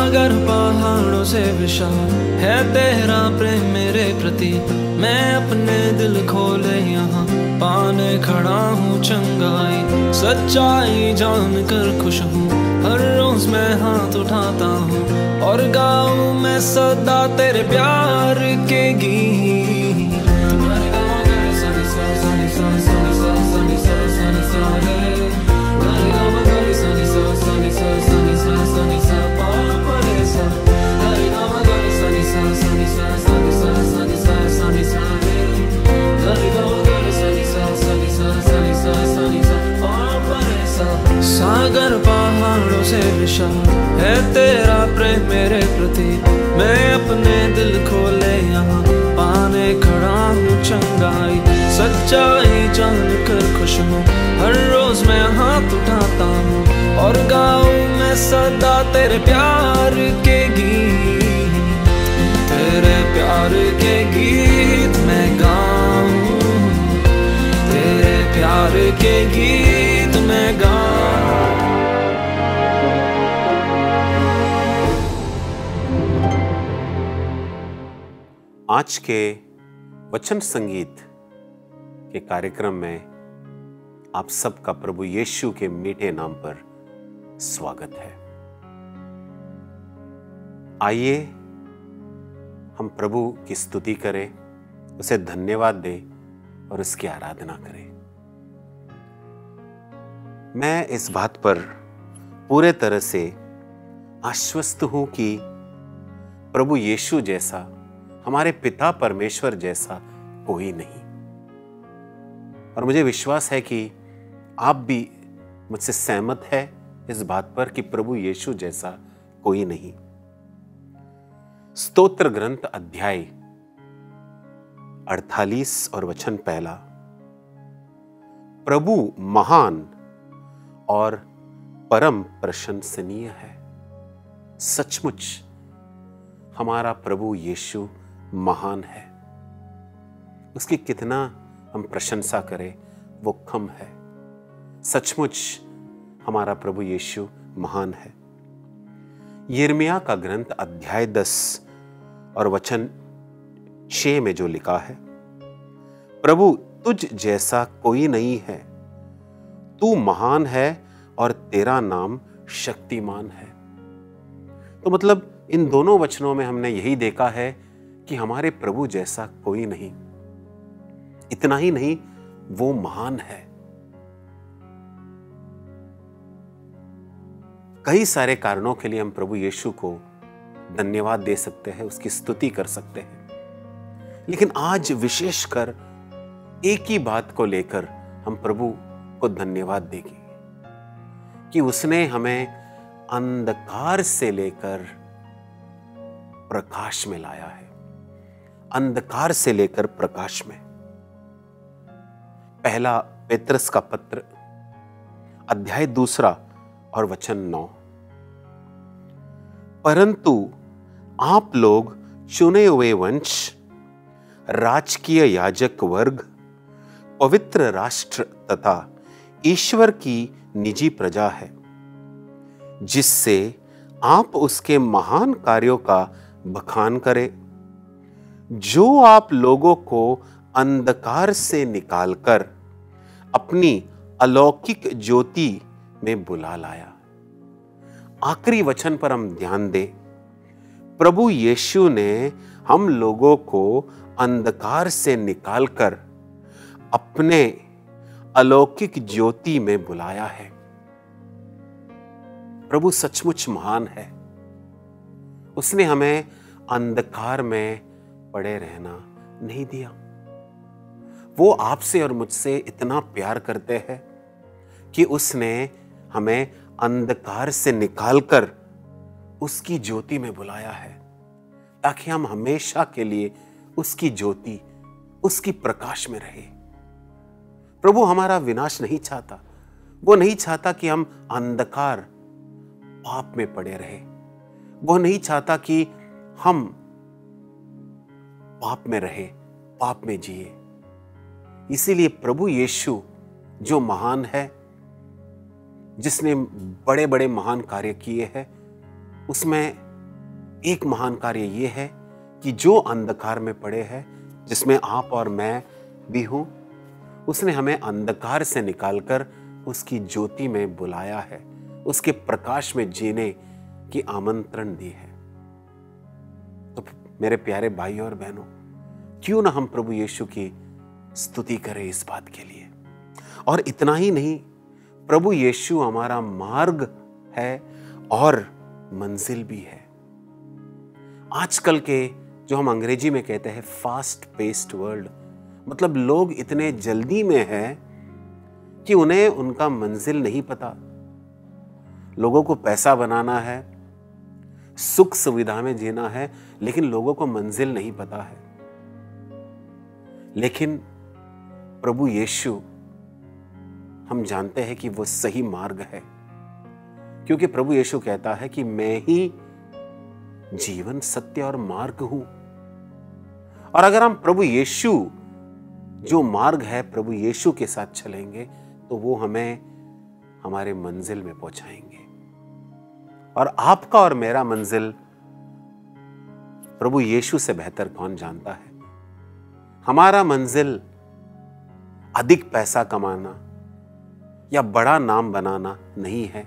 सागर पहाड़ों से विशाल है तेरा प्रेम मेरे प्रति। मैं अपने दिल खोले यहाँ पाने खड़ा हूँ चंगाई। सच्चाई जान कर खुश हूँ, हर रोज मैं हाथ उठाता हूँ और गाऊँ मैं सदा तेरे प्यार के गीत। सागर पहाड़ों से विशाल है तेरा प्रेम मेरे प्रति। मैं अपने दिल खोले यहाँ पाने खड़ा हूँ चंगाई। सच्चाई जान कर खुश हूँ, हर रोज मैं हाथ उठाता हूँ और गाऊँ मैं सदा तेरे प्यार के गीत। तेरे प्यार के गीत मैं गाऊँ, तेरे प्यार के गीत मैं गाऊँ। आज के वचन संगीत के कार्यक्रम में आप सबका प्रभु यीशु के मीठे नाम पर स्वागत है। आइए हम प्रभु की स्तुति करें, उसे धन्यवाद दें और उसकी आराधना करें। मैं इस बात पर पूरे तरह से आश्वस्त हूं कि प्रभु यीशु जैसा, हमारे पिता परमेश्वर जैसा कोई नहीं। और मुझे विश्वास है कि आप भी मुझसे सहमत है इस बात पर कि प्रभु यीशु जैसा कोई नहीं। स्तोत्र ग्रंथ अध्याय 48 और वचन पहला। प्रभु महान और परम प्रशंसनीय है। सचमुच हमारा प्रभु यीशु महान है। उसकी कितना हम प्रशंसा करें वो कम है। सचमुच हमारा प्रभु यीशु महान है। यिर्मयाह का ग्रंथ अध्याय 10 और वचन 6 में जो लिखा है, प्रभु तुझ जैसा कोई नहीं है, तू महान है और तेरा नाम शक्तिमान है। तो मतलब इन दोनों वचनों में हमने यही देखा है कि हमारे प्रभु जैसा कोई नहीं। इतना ही नहीं, वो महान है। कई सारे कारणों के लिए हम प्रभु यीशु को धन्यवाद दे सकते हैं, उसकी स्तुति कर सकते हैं। लेकिन आज विशेषकर एक ही बात को लेकर हम प्रभु को धन्यवाद देंगे कि उसने हमें अंधकार से लेकर प्रकाश में लाया है। अंधकार से लेकर प्रकाश में। पहला पेत्रस का पत्र अध्याय 2 और वचन 9। परंतु आप लोग चुने हुए वंश, राजकीय याजक वर्ग, पवित्र राष्ट्र तथा ईश्वर की निजी प्रजा है, जिससे आप उसके महान कार्यों का बखान करें, जो आप लोगों को अंधकार से निकालकर अपनी अलौकिक ज्योति में बुला लाया। आखिरी वचन पर हम ध्यान दें। प्रभु यीशु ने हम लोगों को अंधकार से निकालकर अपने अलौकिक ज्योति में बुलाया है। प्रभु सचमुच महान है। उसने हमें अंधकार में पड़े रहना नहीं दिया। वो आपसे और मुझसे इतना प्यार करते हैं कि उसने हमें अंधकार से निकालकर उसकी ज्योति में बुलाया है, ताकि हम हमेशा के लिए उसकी ज्योति, उसकी प्रकाश में रहे। प्रभु हमारा विनाश नहीं चाहता। वो नहीं चाहता कि हम अंधकार पाप में पड़े रहे। वो नहीं चाहता कि हम पाप में रहे, पाप में जिए। इसीलिए प्रभु यीशु जो महान है, जिसने बड़े बड़े महान कार्य किए हैं, उसमें एक महान कार्य ये है कि जो अंधकार में पड़े हैं, जिसमें आप और मैं भी हूं, उसने हमें अंधकार से निकालकर उसकी ज्योति में बुलाया है, उसके प्रकाश में जीने की आमंत्रण दी है। तो मेरे प्यारे भाई और बहनों, क्यों ना हम प्रभु यीशु की स्तुति करें इस बात के लिए। और इतना ही नहीं, प्रभु यीशु हमारा मार्ग है और मंजिल भी है। आजकल के जो हम अंग्रेजी में कहते हैं फास्ट पेस्ड वर्ल्ड, मतलब लोग इतने जल्दी में हैं कि उन्हें उनका मंजिल नहीं पता। लोगों को पैसा बनाना है, सुख सुविधा में जीना है, लेकिन लोगों को मंजिल नहीं पता है। लेकिन प्रभु यीशु, हम जानते हैं कि वो सही मार्ग है, क्योंकि प्रभु यीशु कहता है कि मैं ही जीवन, सत्य और मार्ग हूं। और अगर हम प्रभु यीशु जो मार्ग है, प्रभु यीशु के साथ चलेंगे, तो वो हमें हमारे मंजिल में पहुंचाएंगे। और आपका और मेरा मंजिल प्रभु यीशु से बेहतर कौन जानता है। हमारा मंजिल अधिक पैसा कमाना या बड़ा नाम बनाना नहीं है,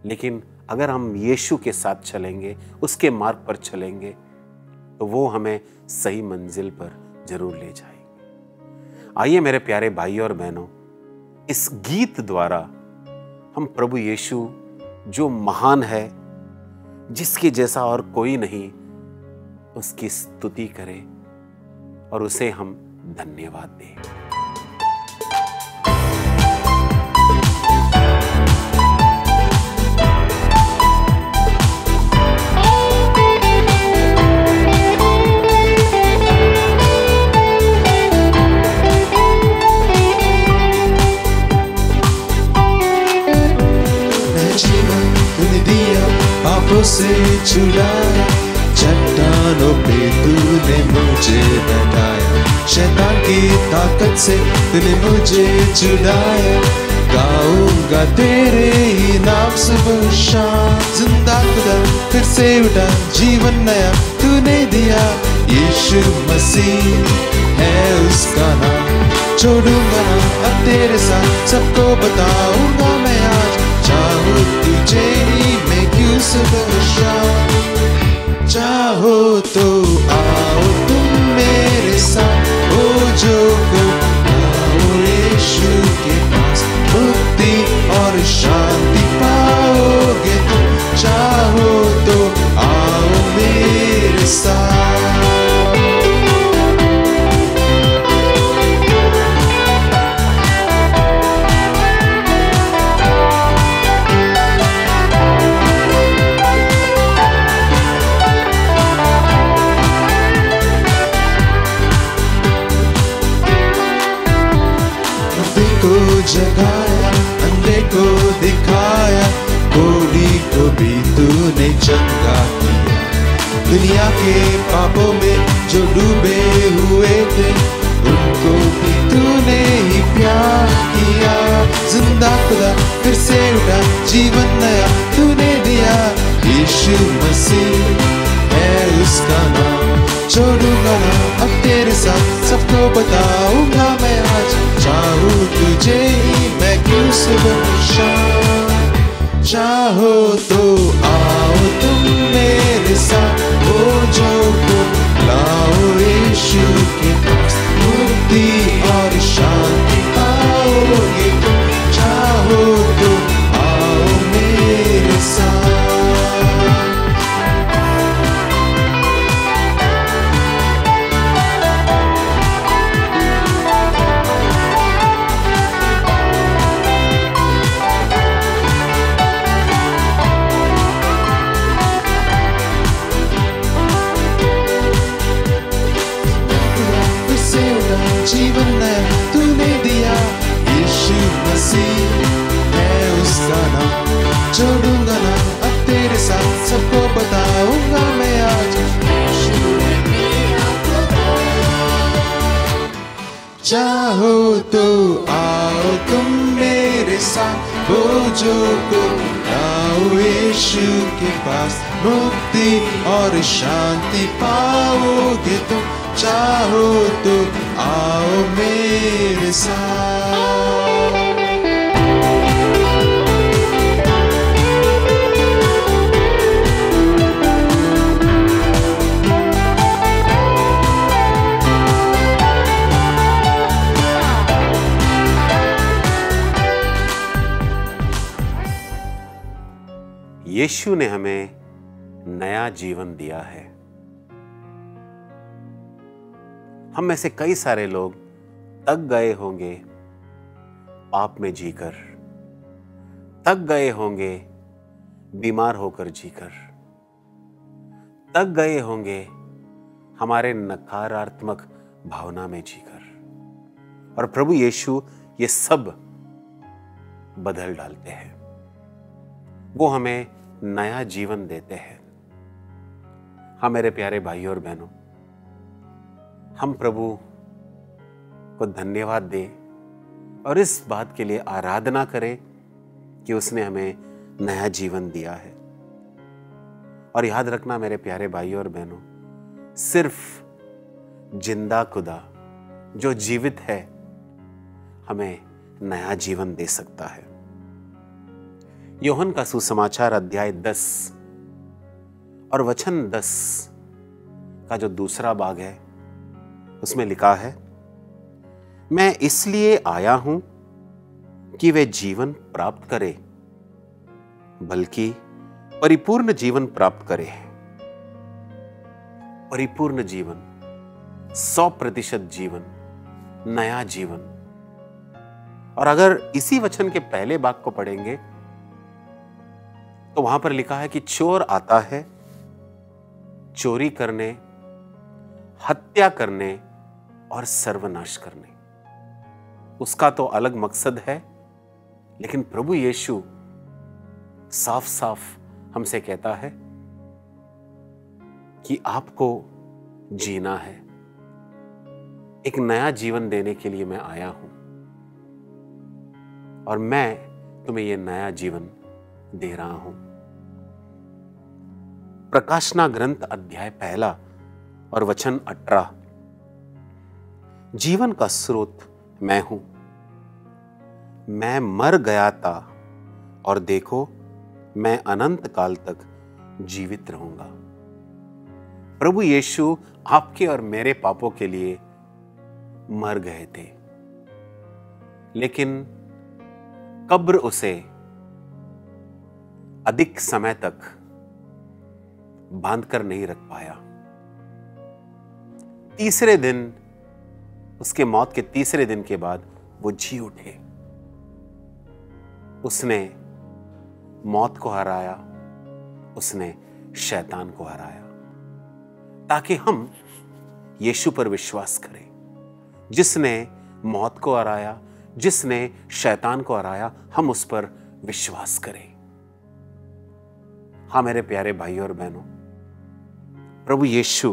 लेकिन अगर हम यीशु के साथ चलेंगे, उसके मार्ग पर चलेंगे, तो वो हमें सही मंजिल पर जरूर ले जाएंगे। आइए मेरे प्यारे भाई और बहनों, इस गीत द्वारा हम प्रभु यीशु जो महान है, जिसके जैसा और कोई नहीं, उसकी स्तुति करें और उसे हम धन्यवाद दें। से छुड़ाया, चट्टानों पे तूने मुझे बैठाया, शैतान की ताकत से तूने मुझे छुड़ाया। गाऊंगा तेरे ही नाम सुबह शाम, जिंदा खुदा फिर से उठा, जीवन नया तूने दिया। यीशु मसीह है उसका नाम, छोड़ूंगा ना अब तेरे साथ, सबको बताऊंगा मैं आज। चाहो तुझे ही मैं क्यों सुबह शाम, चाहो तो आओ तुम मेरे साथ, हो जो को आओ यीशु के पास, मुक्ति और शांति पाओगे तुम। चाहो तो आओ मेरे साथ। जगाया, अंधे को दिखाया, कोढ़ी को भी तूने चंगा किया। दुनिया के पापों में जो डूबे हुए थे, उनको भी तूने ही प्यार किया। जिंदा खुदा फिर से उठा, जीवन नया तूने दिया। यीशु मसीह है उसका नाम, छोड़ूंगा ना अब तेरे साथ, सबको बताऊंगा मैं आज। चाहूं तुझे ही मैं क्यों सुबह शाम, चाहो तो आओ तुम मेरे साथ, हो जो को लाओ यीशु के पास, मुक्ति और शांति पाओगे तुम। चाहो तो आओ मेरे साथ। जीवन नया तूने दिया। यीशु मसीह है उसका नाम, छोड़ूंगा ना अब तेरे साथ, सबको बताऊंगा मैं आज। चाहो तो आओ तुम मेरे साथ, बोझों को लाओ यीशु के पास, मुक्ति मुक्ति और शांति पाओगे तुम। चाहो तो आओ मेरे साथ। यीशु ने हमें नया जीवन दिया है। हम में से कई सारे लोग थक गए होंगे पाप में जीकर, थक गए होंगे बीमार होकर जीकर, थक गए होंगे हमारे नकारात्मक भावना में जीकर, और प्रभु यीशु ये सब बदल डालते हैं। वो हमें नया जीवन देते हैं। हाँ मेरे प्यारे भाइयों और बहनों, हम प्रभु को धन्यवाद दें और इस बात के लिए आराधना करें कि उसने हमें नया जीवन दिया है। और याद रखना मेरे प्यारे भाइयों और बहनों, सिर्फ जिंदा खुदा जो जीवित है हमें नया जीवन दे सकता है। यूहन्ना का सुसमाचार अध्याय 10 और वचन 10 का जो दूसरा भाग है उसमें लिखा है, मैं इसलिए आया हूं कि वे जीवन प्राप्त करे, बल्कि परिपूर्ण जीवन प्राप्त करे। परिपूर्ण जीवन, 100% जीवन, नया जीवन। और अगर इसी वचन के पहले भाग को पढ़ेंगे तो वहां पर लिखा है कि चोर आता है चोरी करने, हत्या करने और सर्वनाश करने। उसका तो अलग मकसद है, लेकिन प्रभु यीशु साफ साफ हमसे कहता है कि आपको जीना है। एक नया जीवन देने के लिए मैं आया हूं और मैं तुम्हें यह नया जीवन दे रहा हूं। प्रकाशना ग्रंथ अध्याय 1 और वचन 18, जीवन का स्रोत मैं हूं। मैं मर गया था और देखो मैं अनंत काल तक जीवित रहूंगा। प्रभु यीशु आपके और मेरे पापों के लिए मर गए थे, लेकिन कब्र उसे अधिक समय तक बांधकर नहीं रख पाया। तीसरे दिन, उसके मौत के तीसरे दिन के बाद वो जी उठे। उसने मौत को हराया, उसने शैतान को हराया, ताकि हम यीशु पर विश्वास करें, जिसने मौत को हराया, जिसने शैतान को हराया, हम उस पर विश्वास करें। हाँ मेरे प्यारे भाइयों और बहनों, प्रभु यीशु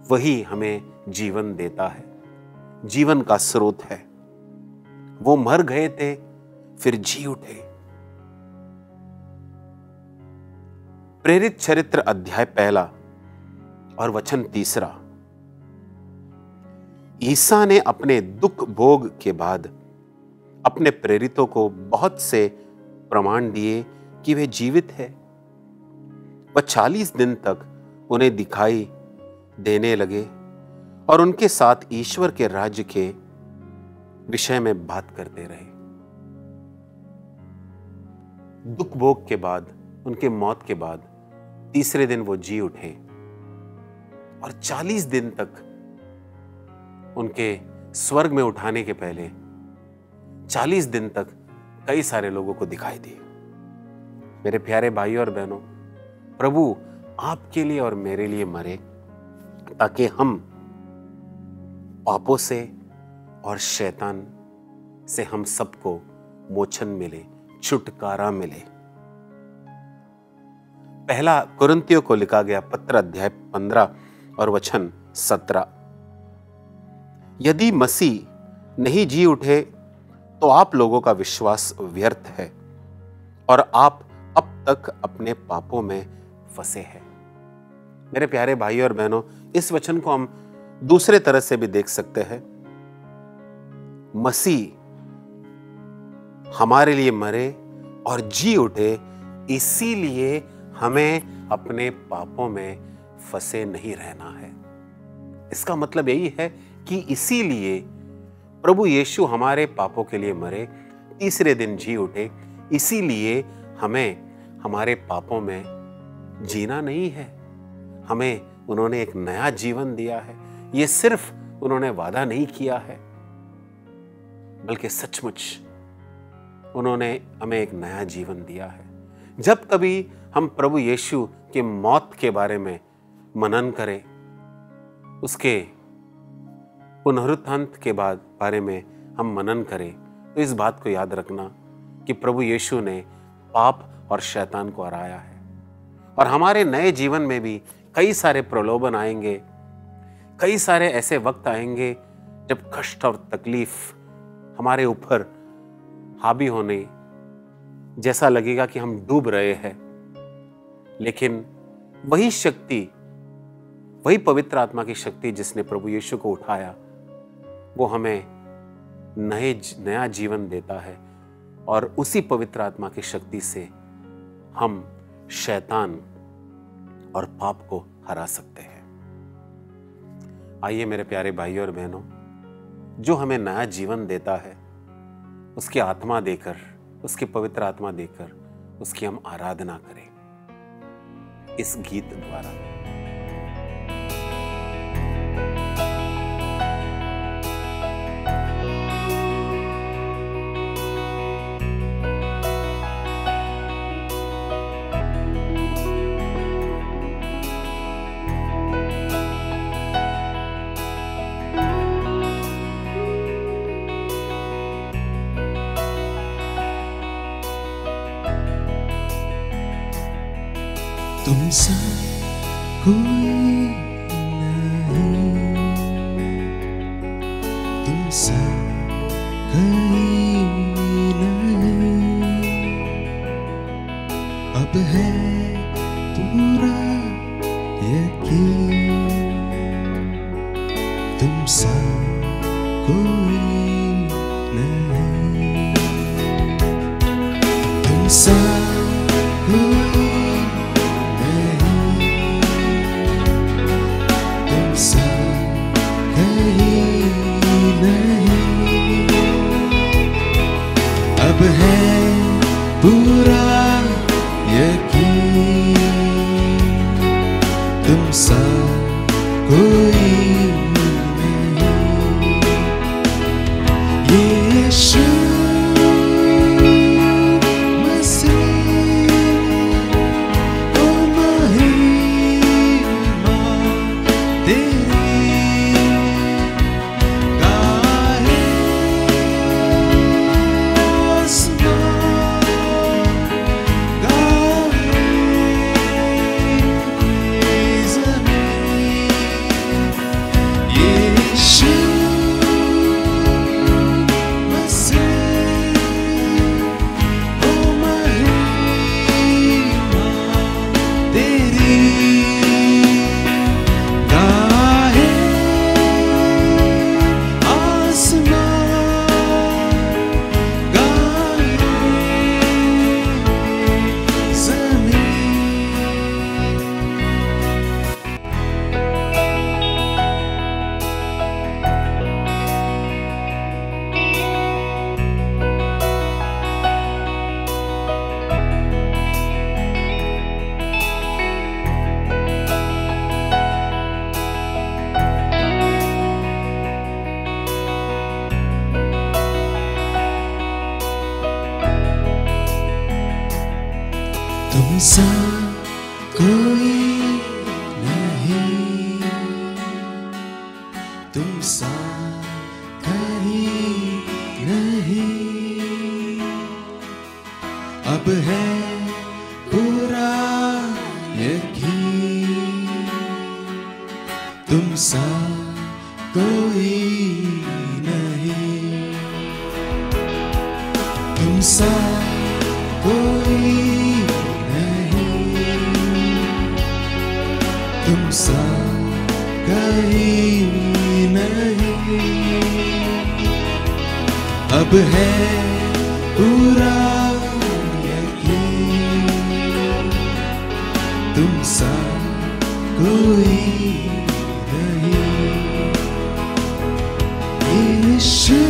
वही हमें जीवन देता है, जीवन का स्रोत है। वो मर गए थे फिर जी उठे। प्रेरित चरित्र अध्याय 1 और वचन 3, ईसा ने अपने दुख भोग के बाद अपने प्रेरितों को बहुत से प्रमाण दिए कि वे जीवित है। वह 40 दिन तक उन्हें दिखाई देने लगे और उनके साथ ईश्वर के राज्य के विषय में बात करते रहे। दुख भोग के बाद, उनके मौत के बाद तीसरे दिन वो जी उठे और 40 दिन तक उनके स्वर्ग में उठाने के पहले 40 दिन तक कई सारे लोगों को दिखाई दिए। मेरे प्यारे भाइयों और बहनों, प्रभु आपके लिए और मेरे लिए मरे ताकि हम पापों से और शैतान से हम सबको मोचन मिले, छुटकारा मिले। पहला कुरिन्थियों को लिखा गया पत्र अध्याय 15 और वचन 17, यदि मसीह नहीं जी उठे तो आप लोगों का विश्वास व्यर्थ है और आप अब तक अपने पापों में फंसे हैं। मेरे प्यारे भाई और बहनों, इस वचन को हम दूसरे तरह से भी देख सकते हैं। मसीह हमारे लिए मरे और जी उठे, इसीलिए हमें अपने पापों में फंसे नहीं रहना है। इसका मतलब यही है कि इसीलिए प्रभु यीशु हमारे पापों के लिए मरे, तीसरे दिन जी उठे, इसीलिए हमें हमारे पापों में जीना नहीं है। हमें उन्होंने एक नया जीवन दिया है। ये सिर्फ उन्होंने वादा नहीं किया है, बल्कि सचमुच उन्होंने हमें एक नया जीवन दिया है। जब कभी हम प्रभु यीशु के मौत के बारे में मनन करें, उसके पुनरुत्थान के बारे में हम मनन करें, तो इस बात को याद रखना कि प्रभु यीशु ने पाप और शैतान को हराया है। और हमारे नए जीवन में भी कई सारे प्रलोभन आएंगे, कई सारे ऐसे वक्त आएंगे जब कष्ट और तकलीफ हमारे ऊपर हावी होने जैसा लगेगा कि हम डूब रहे हैं। लेकिन वही शक्ति, वही पवित्र आत्मा की शक्ति जिसने प्रभु यीशु को उठाया, वो हमें नया जीवन देता है। और उसी पवित्र आत्मा की शक्ति से हम शैतान और पाप को हरा सकते हैं। आइए मेरे प्यारे भाई और बहनों, जो हमें नया जीवन देता है, उसकी आत्मा देकर, उसकी पवित्र आत्मा देकर उसकी हम आराधना करें इस गीत द्वारा। तुमसा कोई नहीं, तुमसा कहीं नहीं, अब है पूरा यकीन, तुमसा कोई नहीं, तुमसा कोई अब है पूरा यकीन, तुमसा कोई नहीं। यीशु मसीह ओ महिमा तेरी गाए तुमसा कोई नहीं, तुमसा कहीं नहीं, अब है पूरा यकीन, तुमसा कोई नहीं, तुमसा कोई नहीं, तुम सा कहीं नहीं, अब है पूरा यकीन, तुम सा कोई नहीं। यीशु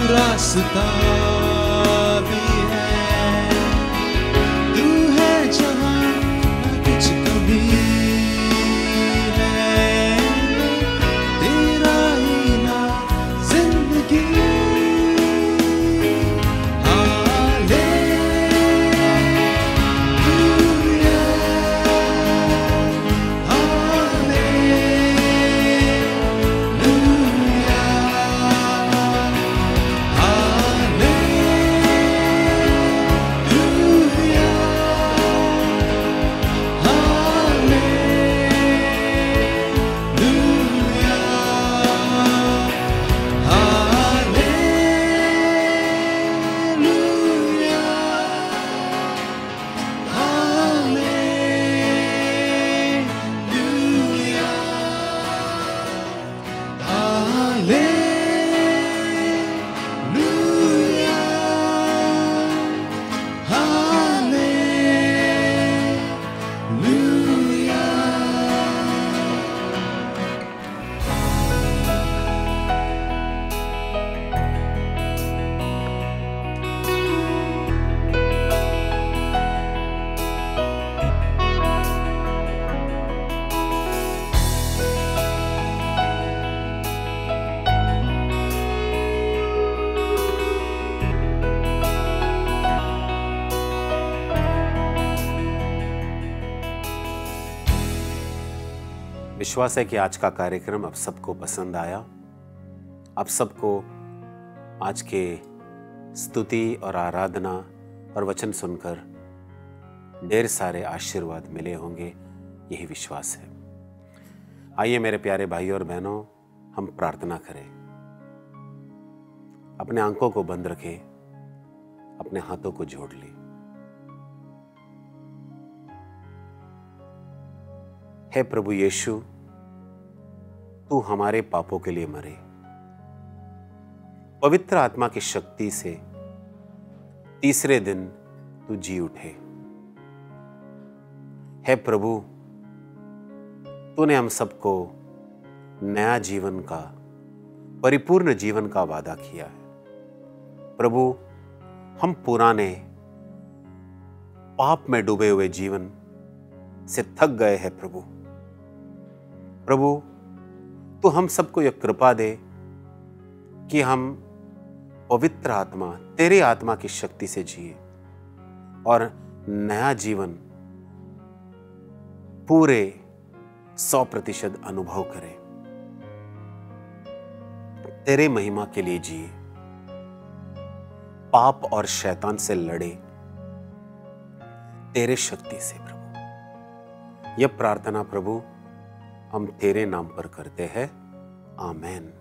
रास्ता भी है, तू है जहां न कुछ कभी है, तेरा ही ना जिंदगी। विश्वास है कि आज का कार्यक्रम आप सबको पसंद आया। आप सबको आज के स्तुति और आराधना और वचन सुनकर ढेर सारे आशीर्वाद मिले होंगे, यही विश्वास है। आइए मेरे प्यारे भाई और बहनों, हम प्रार्थना करें। अपने आंखों को बंद रखें, अपने हाथों को जोड़ लें। हे प्रभु यीशु, तू हमारे पापों के लिए मरे, पवित्र आत्मा की शक्ति से तीसरे दिन तू जी उठे। हे प्रभु, तूने हम सबको नया जीवन का, परिपूर्ण जीवन का वादा किया है। प्रभु, हम पुराने पाप में डूबे हुए जीवन से थक गए हैं। प्रभु, तू हम सबको यह कृपा दे कि हम पवित्र आत्मा, तेरे आत्मा की शक्ति से जिए और नया जीवन पूरे 100% अनुभव करें। तेरे महिमा के लिए जिए, पाप और शैतान से लड़े तेरे शक्ति से प्रभु। यह प्रार्थना प्रभु हम तेरे नाम पर करते हैं, आमेन।